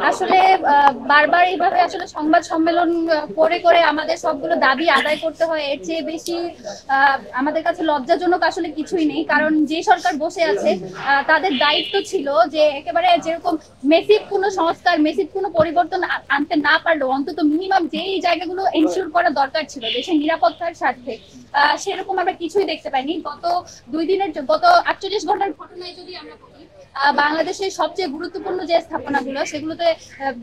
আসলে বারবার এইভাবে আসলে সংবাদ সম্মেলন করে করে আমাদের সবগুলো দাবি আদায় করতে হয়, এর চেয়ে বেশি আমাদের কাছে লজ্জাজনক আসলে কিছুই নেই। কারণ যে সরকার বসে আছে তাদের দায়িত্ব ছিল যে একেবারে যেরকম মেসিভ কোনো সংস্কার, মেসিভ কোনো পরিবর্তন আনতে না পারলেও অন্তত মিনিমাম যেই জায়গাগুলো এনশিওর করা দরকার ছিল দেশের নিরাপত্তার স্বার্থে, সেরকম আমরা কিছুই দেখতে পাইনি। গত 48 ঘন্টার ঘটনায় যদি আমরা বলি, বাংলাদেশের সবচেয়ে গুরুত্বপূর্ণ যে স্থাপনাগুলো সেগুলোতে,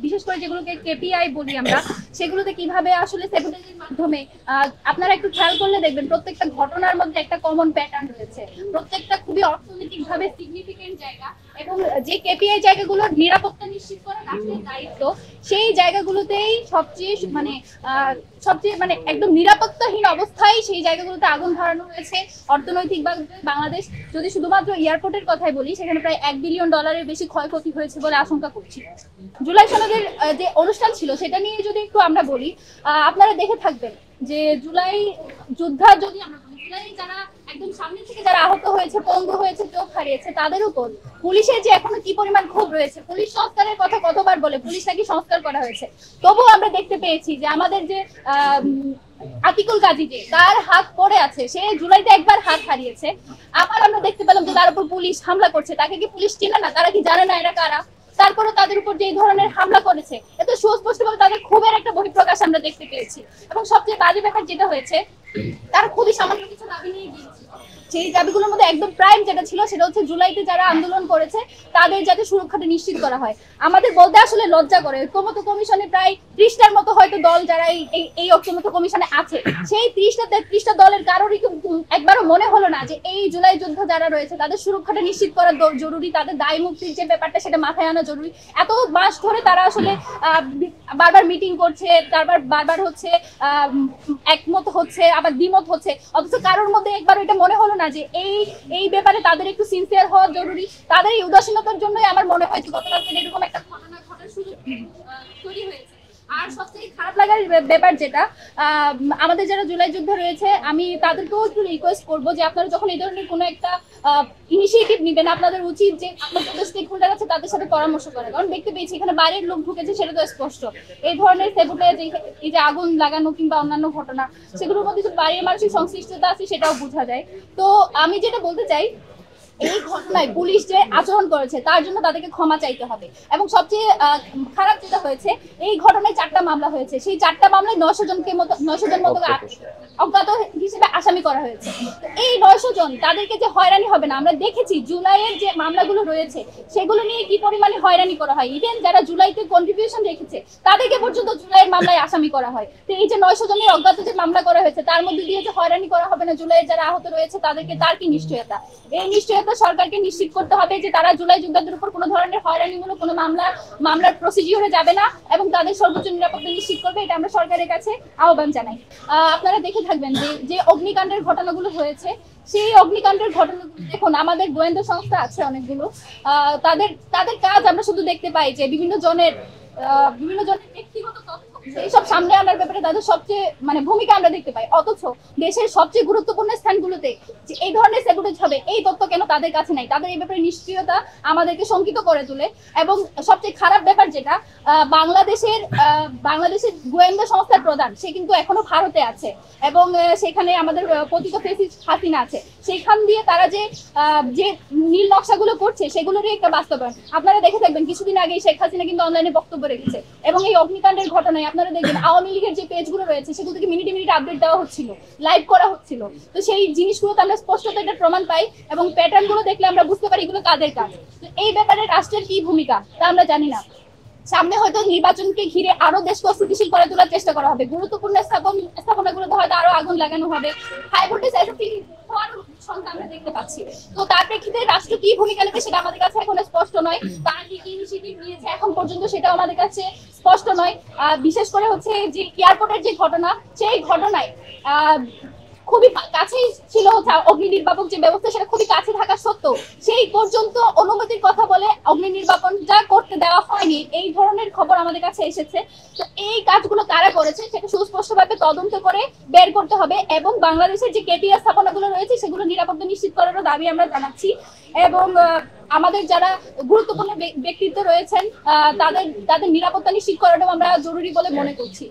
বিশেষ করে যেগুলোকে কেপিআই বলি আমরা, সেগুলোতে কিভাবে আসলে স্যাবোটেজের মাধ্যমে, আপনারা একটু খেয়াল করলে দেখবেন প্রত্যেকটা ঘটনার মধ্যে একটা কমন প্যাটার্ন রয়েছে। প্রত্যেকটা খুবই অর্থনৈতিকভাবে সিগনিফিকেন্ট জায়গা, এবং যে কেপিআই জায়গাগুলোর নিরাপত্তা নিশ্চিত করা রাষ্ট্রের দায়িত্ব, সেই জায়গাগুলোতেই সবচেয়ে মানে একদম নিরাপত্তাহীন অবস্থায় সেই জায়গাগুলোতে আগুন ধরানো হয়েছে। অর্থনৈতিকভাবে বাংলাদেশ, যদি শুধুমাত্র এয়ারপোর্টের কথাই বলি, সেখানে প্রায় $1 বিলিয়ন বেশি ক্ষয়ক্ষতি হয়েছে বলে আশঙ্কা করছি। জুলাই সনদের যে অনুষ্ঠান ছিল সেটা নিয়ে যদি একটু আমরা বলি, আপনারা দেখে থাকবেন যে জুলাই যোদ্ধা, যদি আমরা বলি জুলাই যারা একদম সামনে থেকে যারা আহত হয়েছে, পঙ্গু হয়েছে, চোখ হারিয়েছে, তাদের উপর পুলিশের যে এখনো কি পরিমাণ ক্ষোভ রয়েছে। পুলিশ সংস্কারের কথা কতবার বলে, পুলিশ নাকি সংস্কার করা হয়েছে, তবুও আমরা দেখতে পেয়েছি যে আমাদের যে আতিকুল গাজী, যে তার হাত পড়ে আছে, সে জুলাইতে একবার হাত হারিয়েছে। আবার আমরা দেখতে পেলাম যে তার উপর পুলিশ হামলা করছে। তাকে কি পুলিশ চেনে না? তারা কি জানে না এরা কারা? তারপরে তাদের উপর যে ধরনের হামলা করেছে, এত সুস্পষ্টভাবে তাদের ক্ষোভের একটা বহিঃপ্রকাশ আমরা দেখতে পেয়েছি। এবং সবচেয়ে বাজে ব্যাপার যেটা হয়েছে, তারা খুবই সামান্য কিছু দাবি নিয়ে গিয়েছিল। সেই দাবিগুলোর মধ্যে একদম প্রাইম যেটা ছিল সেটা হচ্ছে জুলাইতে যারা আন্দোলন করেছে তাদের যাতে সুরক্ষাটা নিশ্চিত করা হয়। আমাদের বলতে আসলে লজ্জা করে, ঐক্যমত্য কমিশনে প্রায় 30টার মতো হয়তো দল যারা এই ঐক্যমত্য কমিশনে আছে, সেই 30টা দলের কারোরই একবারও মনে হলো না যে এই জুলাই যোদ্ধা যারা রয়েছে তাদের সুরক্ষাটা নিশ্চিত করা জরুরি, তাদের দায় মুক্তির যে ব্যাপারটা সেটা মাথায় আনা জরুরি। এত মাস ধরে তারা আসলে বারবার মিটিং করছে, বারবার হচ্ছে একমত হচ্ছে, আবার দ্বিমত হচ্ছে, অথচ কারোর মধ্যে একবার এটা মনে হলো না যে এই ব্যাপারে তাদের একটু সিনসিয়ার হওয়া জরুরি। তাদের এই উদাসীনতার জন্যই আমার মনে হয় যে গতকালকে এরকম একটা ঘটনা ঘটার সুযোগ তৈরি হয়েছে। আর সবথেকে খারাপ লাগার ব্যাপার যেটা, আমাদের যারা জুলাই যোদ্ধা রয়েছে, আমি তাদেরকেও একটু রিকোয়েস্ট করবো যে আপনারা যখন এই ধরনের কোনো একটা ইনিশিয়েটিভ নেবেন, আপনাদের উচিত যে আপনাদের স্টেক হোল্ডার আছে তাদের সাথে পরামর্শ করা। কারণ দেখতে পেয়েছি এখানে বাইরের লোক ঢুকেছে, সেটা তো স্পষ্ট। এই ধরনের স্যাবোটেজ, এই যে আগুন লাগানো কিংবা অন্যান্য ঘটনা, সেগুলোর মধ্যে যে বাইরের মানুষের সংশ্লিষ্টতা আছে সেটাও বোঝা যায়। তো আমি যেটা বলতে চাই, এই ঘটনায় পুলিশ যে আচরণ করেছে তার জন্য তাদেরকে ক্ষমা চাইতে হবে। এবং সবচেয়ে খারাপ যেটা হয়েছে, এই ঘটনায় 4টা মামলা হয়েছে, সেই 4টা মামলায় 900 জন মতো অজ্ঞাত হিসেবে আসামি করা হয়েছে। এই 900 জন, তাদেরকে যে হয়রানি হবে না, আমরা দেখেছি জুলাইয়ের যে মামলাগুলো রয়েছে সেগুলো নিয়ে কি পরিমাণে হয়রানি করা হয়। ইভেন যারা জুলাইতে কন্ট্রিবিউশন রেখেছে তাদেরকে পর্যন্ত জুলাইয়ের মামলায় আসামি করা হয়। তো এই যে 900 জনের অজ্ঞাত যে মামলা করা হয়েছে, তার মধ্যে দিয়ে যে হয়রানি করা হবে না জুলাইয়ের যারা আহত রয়েছে তাদেরকে, তার কি নিশ্চয়তা? এই নিশ্চয়তা সরকারকে নিশ্চিত করতে হবে যে তারা জুলাই যোদ্ধাদের উপর কোনো ধরনের হয়রানিমূলক কোনো মামলার প্রসিডিওরে যাবে না এবং তাদের সর্বোচ্চ নিরাপত্তা নিশ্চিত করবে। এটা আমরা সরকারের কাছে আহ্বান জানাই। আপনারা দেখে থাকবেন যে অগ্নিকাণ্ডের ঘটনাগুলো হয়েছে, সেই অগ্নিকাণ্ডের ঘটনাগুলো দেখুন, আমাদের গোয়েন্দা সংস্থা আছে অনেকগুলো, তাদের কাজ আমরা শুধু দেখতে পাই যে বিভিন্ন জনের ব্যক্তিগত তথ্য এইসব সামনে আনার ব্যাপারে তাদের সবচেয়ে ভূমিকা আমরা দেখতে পাই। অথচ দেশের সবচেয়ে গুরুত্বপূর্ণ স্থানগুলোতে যে এই ধরনের স্যাবোটেজ হবে, এই তথ্য কেন তাদের কাছে নাই? তাদের এই ব্যাপারে নিষ্ক্রিয়তা আমাদেরকে শঙ্কিত করে তোলে। এবং সবচেয়ে খারাপ ব্যাপার যেটা, বাংলাদেশের গোয়েন্দা সংস্থার প্রধান, সে কিন্তু এখনো ভারতে আছে এবং সেখানে আমাদের পতিত ফ্যাসিস্ট হাসিনা আছে। সেখান দিয়ে তারা যে নীল নকশাগুলো করছে সেগুলোরই একটা বাস্তবায়ন। আপনারা দেখে থাকবেন কিছুদিন আগে শেখ হাসিনা কিন্তু অনলাইনে বক্তব্য রেখেছে, এবং এই অগ্নিকাণ্ডের ঘটনায় আপনারা দেখবেন আওয়ামী লীগের যে পেজগুলো রয়েছে সেগুলো থেকে মিনিটে মিনিট আপডেট দেওয়া হচ্ছিল, লাইভ করা হচ্ছিল। তো সেই জিনিসগুলোতে আমরা স্পষ্টত এটা প্রমাণ পাই এবং প্যাটার্ন গুলো দেখলে আমরা বুঝতে পারি এগুলো কাদের কাজ। তো এই ব্যাপারে রাষ্ট্রের কি ভূমিকা তা আমরা জানি না। সামনে হয়তো নির্বাচনকে ঘিরে আরো দেশকে অস্থিতিশীল করে তোলার চেষ্টা করা হবে, গুরুত্বপূর্ণ স্থাপনাগুলোতে হয়তো আরো আগুন লাগানো হবে, হাই ভোল্টেজ সংখ্যা আমরা দেখতে পাচ্ছি। তো তার প্রেক্ষিতে রাষ্ট্র কি ভূমিকা নেবে সেটা আমাদের কাছে এখন স্পষ্ট নয়। তারা কি ইনিশিয়েটিভ নিয়েছে এখন পর্যন্ত সেটাও আমাদের কাছে স্পষ্ট নয়। বিশেষ করে হচ্ছে যে এয়ারপোর্টের যে ঘটনা, সেই ঘটনায় খুবই কাছেই ছিল হচ্ছে অগ্নি নির্বাপক যে ব্যবস্থা, সেটা খুবই কাছে থাকা সত্ত্বেও সেই পর্যন্ত অনুমতির কথা বলে অগ্নি নির্বাপনটা করতে দেওয়া হয়নি, এই ধরনের খবর আমাদের কাছে এসেছে। তো এই কাজগুলো কারা করেছে সেটা সুস্পষ্টভাবে তদন্ত করে বের করতে হবে, এবং বাংলাদেশের যে কেটিআর স্থাপনাগুলো রয়েছে সেগুলো নিরাপত্তা নিশ্চিত করারও দাবি আমরা জানাচ্ছি। এবং আমাদের যারা গুরুত্বপূর্ণ ব্যক্তিত্ব রয়েছেন তাদের নিরাপত্তা নিশ্চিত করাটাও আমরা জরুরি বলে মনে করছি।